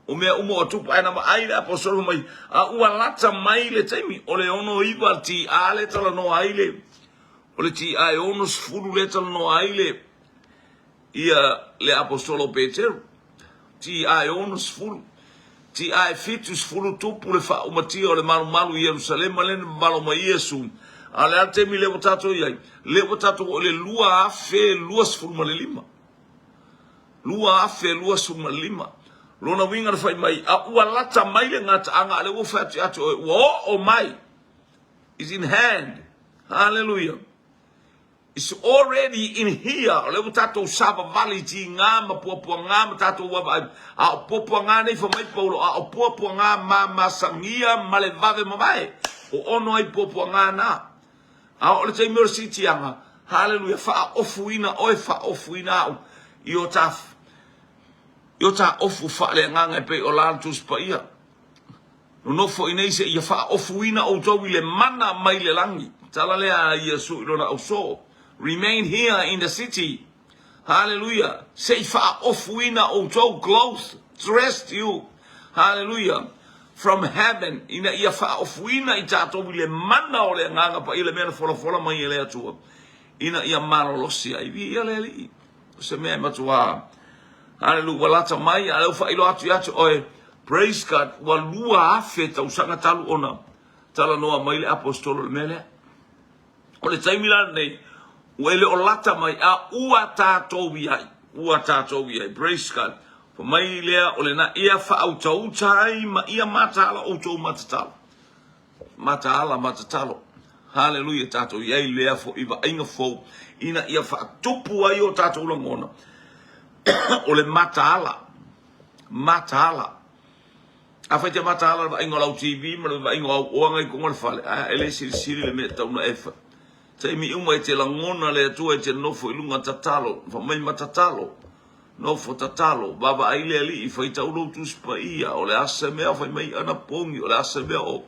S1: o mea uma o tupu ai na ai le apostolo mai a ua lata mai le taimi o le ono iwa ti a le tala no aile o le ti ai ono sfulu le tala no aile ia le apostolo Peter ti ai ono sfulu ti ai fitu sfulu tupu le fa umati o le malu Yerusalem le malo mai Yesu ale ate mi le botato ia le botato o le lua afe lua sfulu ma le lima lua afe lua sfulu ma le lima lona winga fai mai a ua lata mai le ngata anga le wo fatu atu o mai is in hand hallelujah it's already in here le tato saba vali ti ngama popo ngama tato wa a popo ngana fo mai Paulo a popo ngama masangia male vave mai o ono ai popo ngana a o le te mercy anga hallelujah fa ofuina o fa ofuina yo ta ofu fa le nganga pe o lantus pa ia no fo ine se ia fa ofuina o to le mana mai le langi tala le a Yesu lona o so remain here in the city hallelujah say fa ofuina o to close trust you hallelujah from heaven ina ia whaofuina I tātou le mana o le nganga pa ile mena fola mai ele atua ina ia malolosi ai vi ia le li se mea matua hallelujah walata mai ale whailo atu oe praise God walua afe tau sanga talu ona tala noa mai le apostolo le mele o le taimila nei wele o lata mai a ua tātou iai praise God pa mai lea o le na ia whaauta ai ma ia matala o tau matatalo hallelujah tātou iai lea fo iwa inga fo ina ia whaatupu ai o tātou langona o le matala a whai te matala wa ingo lau TV ma wa ingo au oanga I konga le whale ele siri le mea tauna efa te mi uma I te langona le atua I te nofo ilunga tatalo fa mai matatalo nofo tatalo baba ai le ali I whai taulo tuspa ia o le asa mea whai mai ana pongi o le asa mea o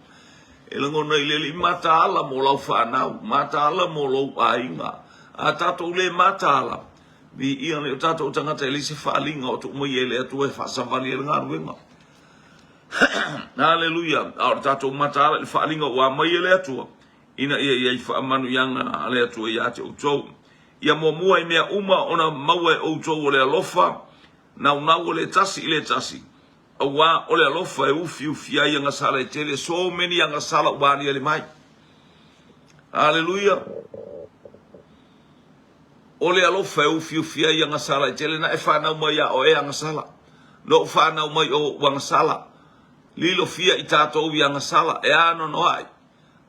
S1: e langona I le ali matala mo lau whanau matala mo lau ainga a tatou le matala vi ia ne o tatou tangata ele se whaalinga o tu mai ele atua e whasavali ele ngā ruenga hallelujah au tatou matala le whaalinga wa mai ele atua ina ia I whaamanu yanga ale atua ia te outou ia mua I mea uma ona maua e outou o le alofa nau o le tasi awa o le alofa e ufi ai anga sala e tele so many anga sala wani ele mai hallelujah o le alofa e ufi ai anga sala e tele na e whanau mai a o e anga sala no whanau mai o wanga sala lilo fia I tātou I anga sala e ano no ai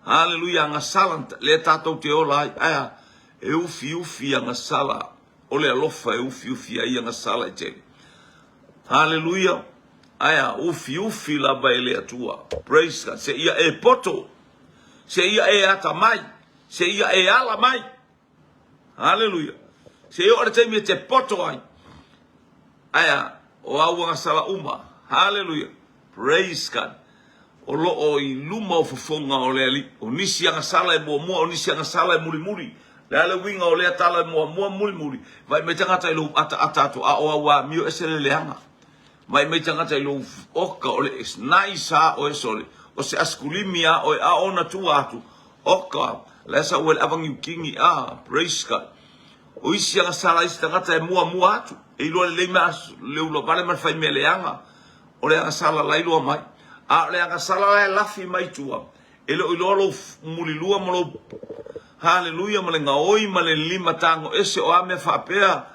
S1: hallelujah anga sala le tātou te ola ai aya e ufi anga sala o le alofa e ufi ai anga sala e tele hallelujah aya ufi la baile atua praise God se ia e poto se ia e ata mai se ia e ala mai hallelujah se ia ora te te poto ai aya o awa sala uma hallelujah praise God o lo o I luma o fofonga o le ali o nisi anga sala e mua o nisi anga sala e muri le ale winga o le atala e mua muri vai me tangata I lo ata a o awa mio esele leanga mai me tangata I lo oka o le snaisa o esole o se askulimia o a ona tu atu oka lesa o le avangi kingi praise God o isi anga sala isi tangata e mua atu e ilo le mas le ulo pale mar fai me leanga o le anga sala lailo mai a le anga sala le lafi mai tua e lo ilo mulilua mo lo hallelujah mo le ngaoi ma le lima tango ese o ame whapea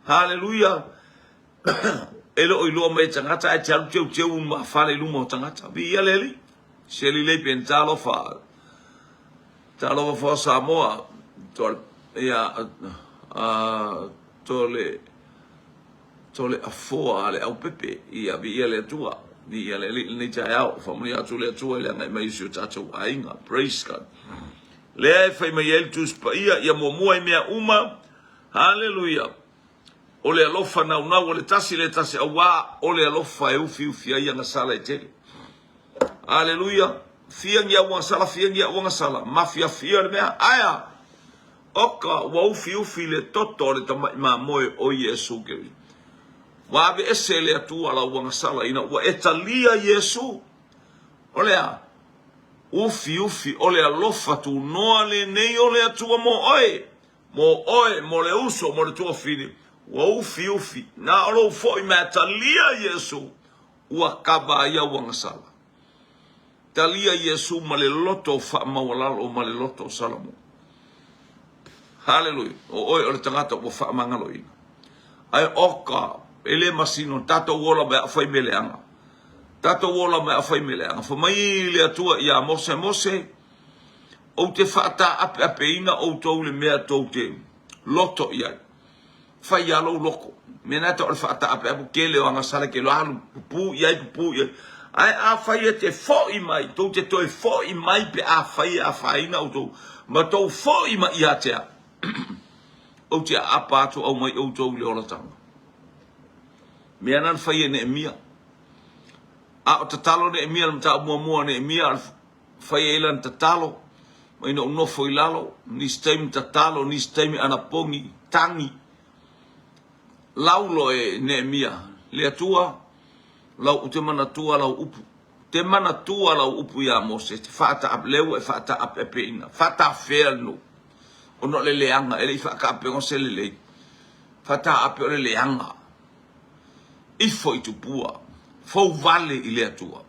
S1: hallelujah e lo ilo mai tangata e talu teu ma fale luma o tangata vi ia leli se li le pen talo fa Samoa tol ia tole afoa ale au pepe ia vi ia le tua vi ia le ni tau family atu le tua le ngai mai su tatu ainga praise God le fai mai el tus pa ia mo mea uma hallelujah o le alofa na o le tasi awa o le alofa e ufi ai anga sala e tele hallelujah fiangi a wanga sala mafia fia le mea aya oka wa ufi le toto le tamai ma moe o Yesu ke wa ave ese le atu ala wanga sala ina wa etalia Yesu o lea ufi o le alofa tu noa le nei o le atu mo le uso mo le tua fini wa ufi na olo fo I matalia Yesu wa kaba ia wanga sala talia Yesu ma le loto fa mawalalo ma le loto salamo hallelujah o le tangata o fa mangalo ina ai oka ele masino tato wola me afai meleanga fa mai le atua ia mose o te fata ape ina o to le mea to te loto ia fai alo loko mena to fata ape kele o anga sala ke lo alu pu ia ai a fai te fo I mai to te toi fo I mai pe a fai na o to ma to fo I mai ia te o te apa to o mai o to le ola tanga me anan fai ne mia a o tatalo ne mia mta mua ne mia fai elan tatalo mai no foi lalo ni stem tatalo ni stem anapongi tangi laulo e ne mia le atua lau utemana tua lau upu te mana tua la upu ya Moses te fata ap leu e fata ap epeina fata ferno ono le leanga ele fa ka pe on se le fata ap le leanga ifo itu pua fo vale ile atua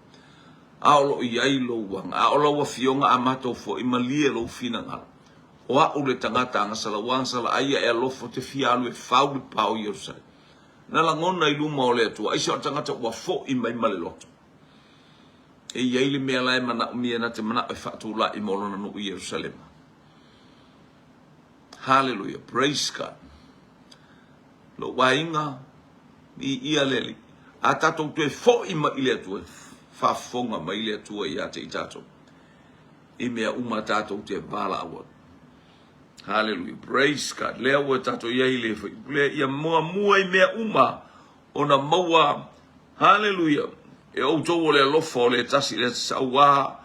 S1: aolo iai lo wanga aolo wa fionga amato fo imalie lo finanga o a ule tangata nga sala wang sala aia e lo fo te fialu e fau pau yosa na la ngona i luma o le atua aisa tangata wa fo i mai male loto e iai le mea lai mana umia na te mana e fatu la i molona no i Jerusalem. Hallelujah, praise God. Lo wainga i ia leli a tatou te fo i ma ile atua fa fonga ma ile atua i ate i tatou i mea uma tatou te vala awat. Hallelujah, praise God. Lea ua tatou iai le fai le ia mua i mea uma ona maua. Hallelujah. E o tō le alofa o le tasi le saua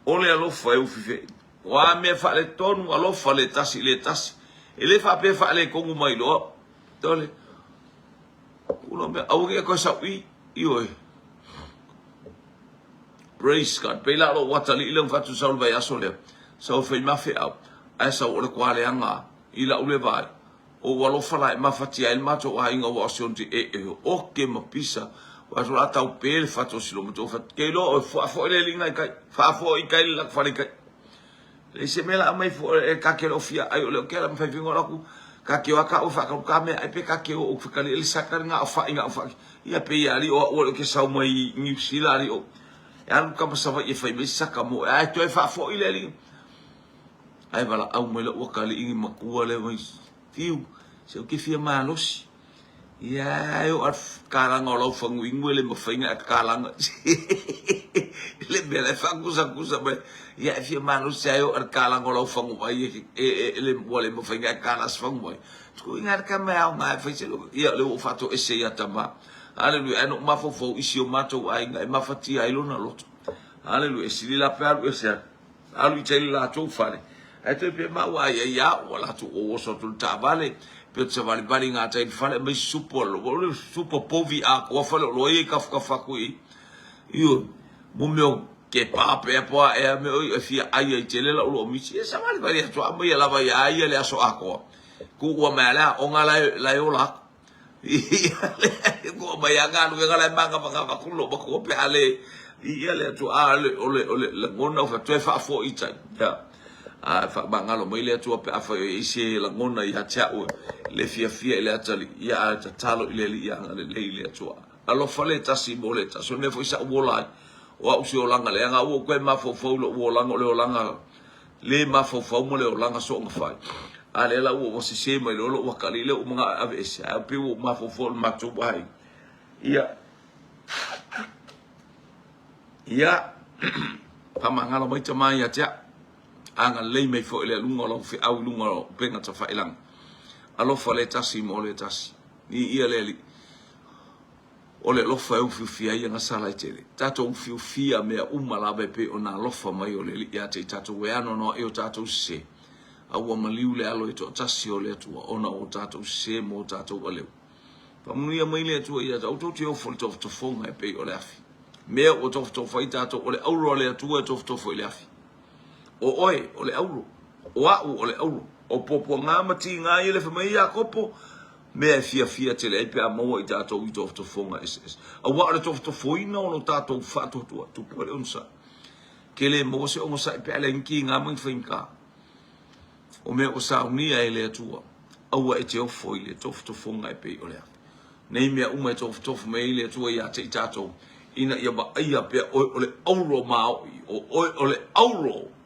S1: o le alofa e ufife wa me fa le tonu alofa le tasi e le fa pe fa le kongu mai lo tole uno me au ke ko sa ui oi praise God pe la lo watali ile fa tu salva ya sole so fe ma fe au asa o le kwale anga ila ule vai o alofa la ma fatia el mato wa inga wa sonti o ke ma pisa wa so ata o pel fato silo mo fat ke lo fo le linga kai fa fo i kai la fa kai le se mela mai fo e ka ke lo fia ai o le ke la fa fingo la ku ka ke wa ka o fa ka me ai pe ka ke o fa ka le sakar nga fa inga fa ia pe ya li o ke sa mai ni sila ri o ya lu ka sa va e fa me saka mo ai to e fa fo ile li ai bala au me lo ka li ingi makua le mai fiu se o ke fia malos ya yo ar kalanga lo fangu ingwele mo fainga kalanga le bele fangu sa kusa be ya fi manu sa yo ar kalanga lo fangu ai le wole mo fainga kalas fangu tu ingar ka me au ma fa se ya le fato ese ya tama haleluya no ma fo isio mato ai ngai ma fati ai lo na loto haleluya si la per ese alu tele la to fare ai te pe ma wa ya wala tu o so tu tabale pe se vale bali nga tai fale me super povi a ko fale lo e ka ku i yo mo meu ke pa pe po e me o fi ai tele la lo mi si sa vale bali to a me la va ya ai le aso a ko ku wa me la o nga la yo la ko ma ya ga lu ga la manga ba ku lo ba ko pe ale i le to a le le ngona fa to fa fo i tai ya a fa bangalo mai le tu pe afa ise la ngona ya chao le fia le atali ya talo ile ya le tu alo fale tasi boleta so ne fo isa wola wa usi olanga le nga wo ko ma fo lo wolanga le olanga le ma fo mo le olanga so ngfa ale la wo se mai lo wa kalile o mga avese a pe wo ma fo ma tu bai ya pa mangalo mai tama ya cha anga lei mai fo le lunga lo fi au lunga lo penga ta fa ilang alo fa le tasi mo le tasi ni ia le o le lo fa u fi ia nga sala tele tato u fi me uma la be pe ona lo fa mai o le ia te tato we ano no e o tato se au ma liu le alo to tasi o le tu ona o tato se mo tato o le pa mu ia mai le tu ia to te o fo to fonga e pe o le afi me o to fa tato o le au le tu e to fo le afi o oi o le auro o au o le auro o popo nga mati nga ile fa mai ya kopo me fia tele ai pe mo i tato i to fonga es a wa le to foina o tato fa to tu pole unsa kele mo se o sa pe ale nki nga mo finka o me o sa uni ai le tu a wa e te o foile to fonga pe o le nei me o me to me ile tu ya te tato ina ia ba ia pe o le auro ma o le auro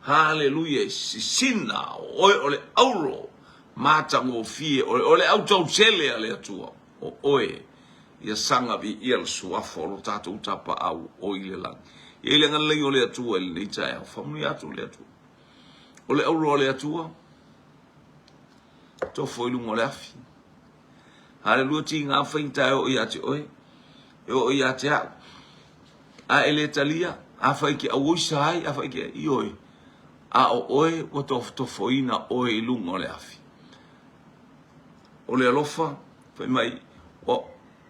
S1: hallelujah sina o le auro mata ngo fie o le auto sele ale atua o oe ia sanga bi ia suafo lo tato tapa au o ile lang ile ngan le ole atua le tsa fa mu atu le atua o le auro le atua to foi lu mo le afi hallelujah tinga fainta o ia te oe o ia te a ele talia a fa ki a wusai a fa ki ioi a o oe o to foina oe lungo le afi o le alofa foi mai o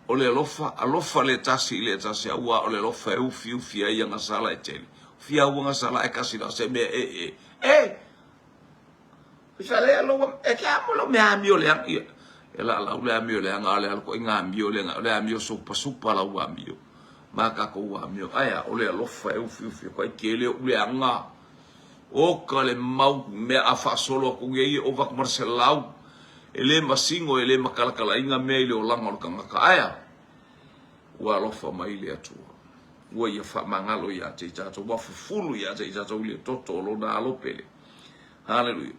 S1: o le alofa le tasi aua o le lofa e ufi ai anga sala e tele. Fia ua sala e kasi la se me Fale alo e ke amo me amio le ang e la le amio le anga le alko inga amio le amio supa la ua amio. Maka ko ua amio aya o le alofa e ufi ko ke le ule anga. O ka le mau me a fa solo ko ngai o va Marcelau. Ele masingo ele makalakala inga me ile o langa o kanga ka aya. Ua alofa mai le atua. Ua ia fa mangalo ia te tato wa fulu ia te tato ile toto lo na alopele. Hallelujah.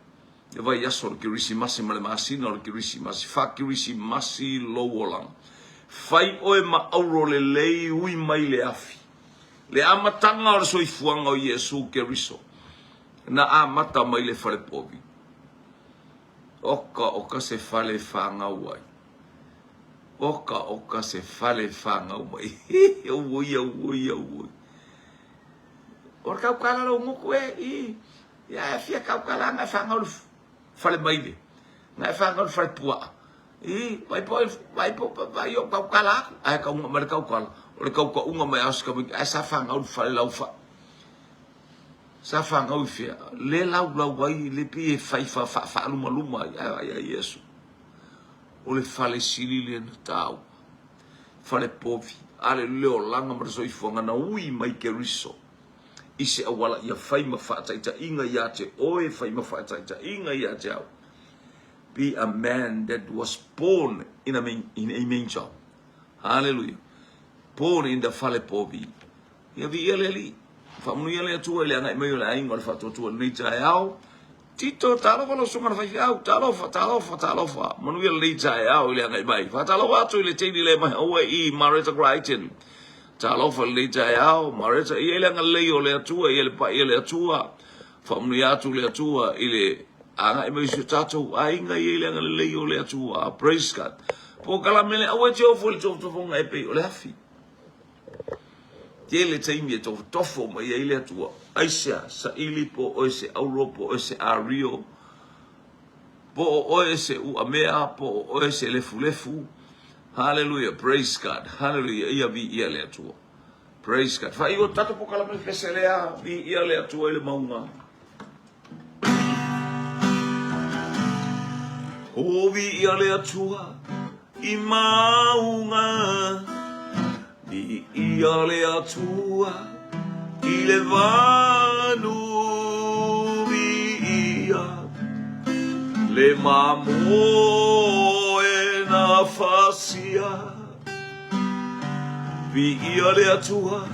S1: E vai yaso le kirisi masi male masina le kirisi masi fa kirisi masi lo wolang. Fai oe ma auro le lei ui mai le afi. Le amatanga o soifuanga o Yesu keriso. Na amata mai le fale povi. Oka se fale fanga uai. Oka se fale fanga uai. Ui. Or kau kala lo ngoku e. Ya fia kau kala nga fanga ul fale maile. Nga fanga ul fale pua. Vai yo kau kala. Ai kau mal kau kala. Or kau ka unga mai as ka sa fanga ul fale laufa. Sa fanga ul fia. Le lau wai le pi fai fa luma ya Yesu. O le fale silile na tau. Fale povi. Ale leo langa marasoi fuanga na ui mai keriso. Ise awala ia fai mawhataita inga ia te oe fai mawhataita inga ia te au. Be a man that was born in a manger. Hallelujah. Born in the fale povi. Ia vi ia leli. Whamunu ia lea tua ile angai meo le ainga le whatotua nei tae au. Tito talofa lo sunga na whaifi au. Talofa. Manu ia nei tae au ile angai mai. Whatalofa atu ile teini le mai aua I Marita Crichton. Talofa le tae au. Marita ia ile angai leo le atua. Ia le pa ia le atua. Whamunu ia atu le atua ile angai meo si tatou. Ainga ia ile angai leo le atua. Praise God. Po kalamele aua te ofo le tofonga e pei o le hafi. Tele taimi e tofo mai e ile atua. Aisha sa ili po oise Auropo oise Ario. Po oise Uamea po oise lefu. Hallelujah. Praise God. Hallelujah. Ia vi ia le atua. Praise God. Fa iwo tato po kala peselea vi ia le atua ile maunga. O vi ia le atua I maunga. Ia le atua I le vanu ia le mamo e na fasia vi ia le atua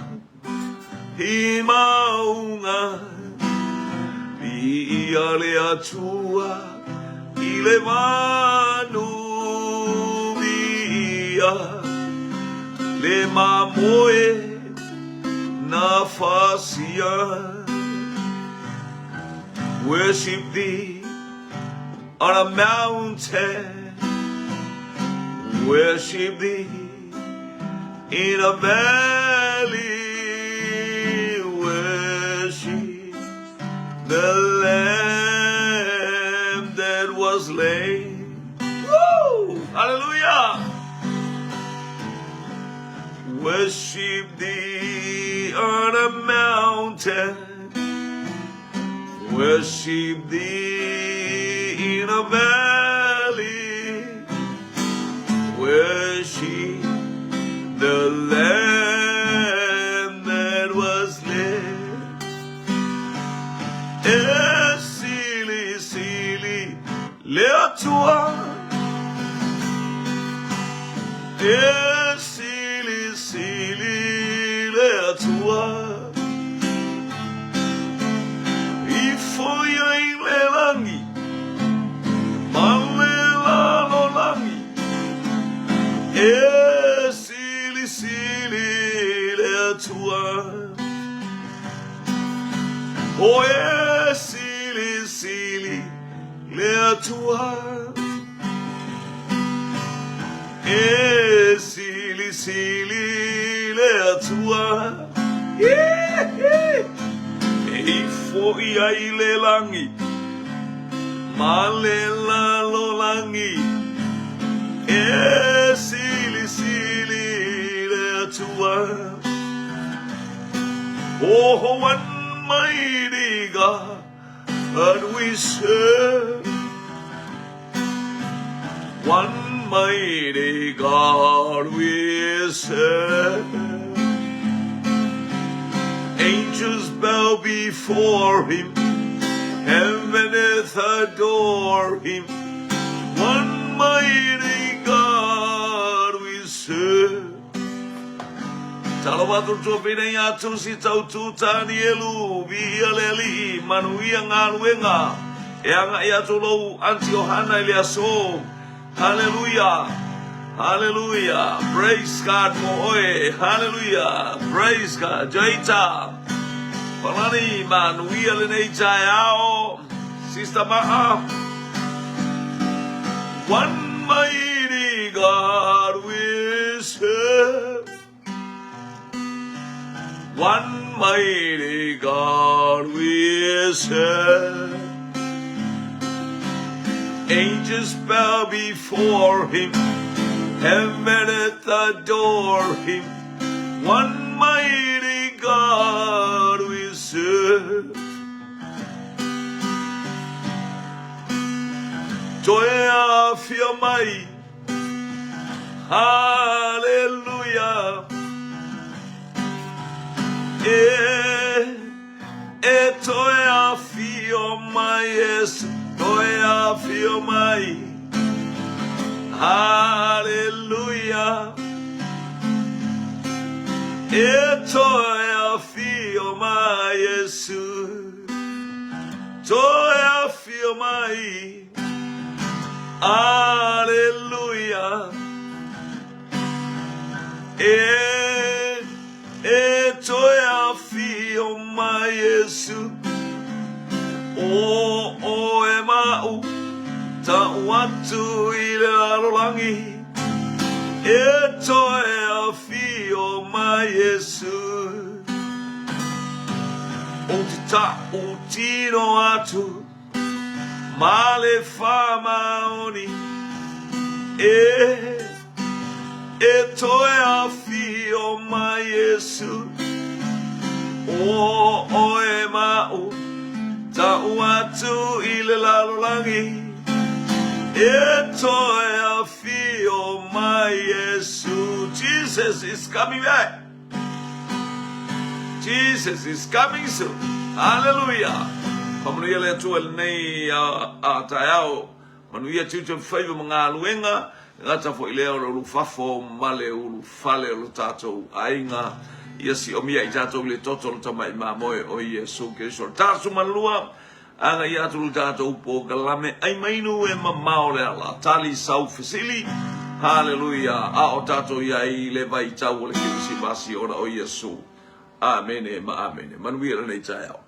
S1: I maunga vi ia le atua I le vanu ia le mamoe na fasia. Worship thee on a mountain. Worship thee in a valley. Worship the Lamb that was slain. Woo! Hallelujah! Worship thee on a mountain. Worship thee in a valley. Worship the Lamb that was slain. Sili, le tua. Sili le tua I foia I le langi Malela lo langi Sili le tua O sili le tua Sili le atua E foi ai le langi Malela lo langi Sili world. Oh, one mighty God that we serve. One mighty God we serve. Angels bow before him, heaven earth adore him. One mighty God we serve. Talawatu topine ya tusi taututa ni elu bialeli manuia ngaluenga yang ya tolo anti Yohana Eliaso. Hallelujah, hallelujah, praise God moe, hallelujah, praise God. Jaita palani manuia leneita yao Sister Maa. One mighty God we serve. One mighty God we serve. Angels bow before him, heaven earth adore him. One mighty God we serve. Joy of your might, hallelujah. Toya fio mais, toya fio mai, hallelujah. Toya fio mai Jesus, toya fio mai, hallelujah. Toya fio mai Jesus. O emau ta watu ile lalangi. Toya fio mai Jesus. Utita utino atu male fama oni. Toya fio mai Jesus. O emau ta watu ile lalangi. Toya fio mai Jesus. Jesus is coming back. Jesus is coming soon. Hallelujah. Pamoja le tu el nei a tayao. Manuia tutu faiva mga luenga. Ngata fo ileo lu fafo male ulu fale lu tato ainga. Yesi omia itato le toto lu tamai mamoe o Yesu Kristo. Tasu malua anga ia tu tato upo galame ai mainu e mamao le ala tali sau fasili. Hallelujah. A o tato ia I le vai tau le kirisi basi ora o Yesu. Amen. Amen. Manuia le tayao.